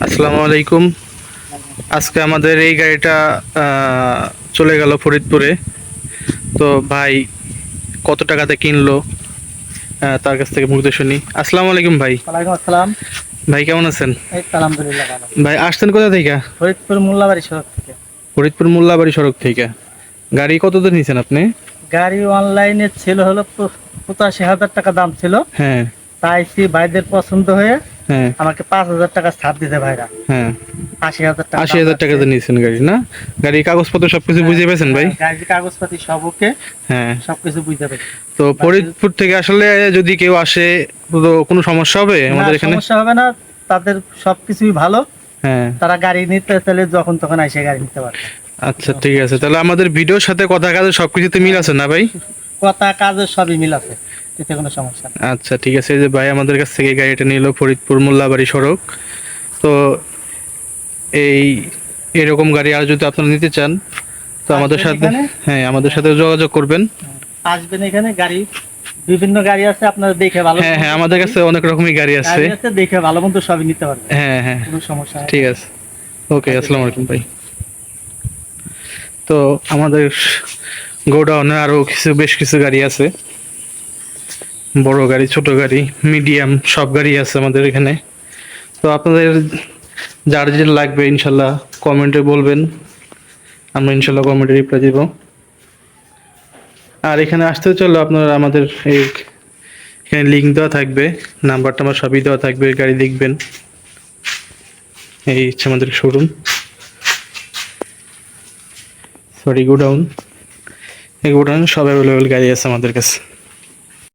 আসসালামু আলাইকুম। আজকে আমাদের এই গাড়িটা চলে গেল ফরিদপুরে। তো ভাই কত টাকাতে কিনলো তার কাছ থেকে মুগ্ধ শুনি। আসসালামু আলাইকুম ভাই। ওয়ালাইকুম আসসালাম। ভাই কেমন আছেন? এই তো আলহামদুলিল্লাহ ভালো। ভাই আসছেন কোথা থেকে? ফরিদপুর মোল্লাবাড়ি সড়ক থেকে। ফরিদপুর মোল্লাবাড়ি সড়ক থেকে। গাড়ি কত দিয়ে নিয়েছেন আপনি? গাড়ি অনলাইনে ছিল হলো 85,000 টাকা দাম ছিল। হ্যাঁ তাই ভাইদের পছন্দ হয়ে হ্যাঁ আমাকে 5,000 টাকা ছাড় দিতে ভাইরা। হ্যাঁ 80,000 টাকা 80,000 টাকা দিয়ে নিয়েছেন গাড়ি না? গাড়ির কাগজপত্র সবকিছু বুঝে পেয়েছেন ভাই? গাড়ির কাগজপাতি সব ওকে, হ্যাঁ। সবকিছু বুঝতে পারছি। তো ফরিদপুর থেকে আসলে যদি কেউ আসে তো কোনো সমস্যা হবে আমাদের এখানে? সমস্যা হবে না, তাদের সবকিছুই ভালো। হ্যাঁ। তারা গাড়ি নিতে চাইলে যখন তখন এসে গাড়ি নিতে পারবে। আচ্ছা ঠিক আছে, তাহলে আমাদের ভিডিওর সাথে কথা কাজে সবকিছুতে মিল আছে না ভাই? কথা কাজের সবই মিল আছে, এতে কোনো সমস্যা নেই। আচ্ছা ঠিক আছে, এই যে ভাই আমাদের কাছ থেকে গাড়িটা নিল ফরিদপুর মোল্লাবাড়ি সড়ক। তো এই এরকম গাড়ি আর যদি আপনারা নিতে চান তো আমাদের আসবেন সাথে, এখানে। হ্যাঁ আমাদের সাথে যোগাযোগ করবেন। আসবেন এখানে, গাড়ি বিভিন্ন গাড়ি আছে, আপনারা দেখে ভালো হ্যাঁ হ্যাঁ আমাদের কাছে অনেক রকমই গাড়ি আছে। গাড়ি আছে, দেখে ভালো মন্দ সবই নিতে পারবেন, হ্যাঁ হ্যাঁ কোনো সমস্যা নেই। ঠিক আছে, ওকে আসসালামু আলাইকুম ভাই। তো আমাদের গোডাউনে আরো বেশ কিছু গাড়ি আছে, বড় গাড়ি ছোট গাড়ি মিডিয়াম সব গাড়ি আছে আমাদের এখানে। তো আপনাদের যার যেটা লাগবে ইনশাল্লাহ কমেন্টে বলবেন, আমরা ইনশাল্লাহ কমেন্টে রিপ্লাই দিব। আর এখানে আসতে চলো আপনারা আমাদের এই এখানে লিঙ্ক দেওয়া থাকবে, নাম্বার টাম্বার সবই দেওয়া থাকবে, গাড়ি দেখবেন। এই হচ্ছে আমাদের শোরুম, সরি গোডাউন। এই গোডাউন সব অ্যাভেলেবেল গাড়ি আছে আমাদের কাছে।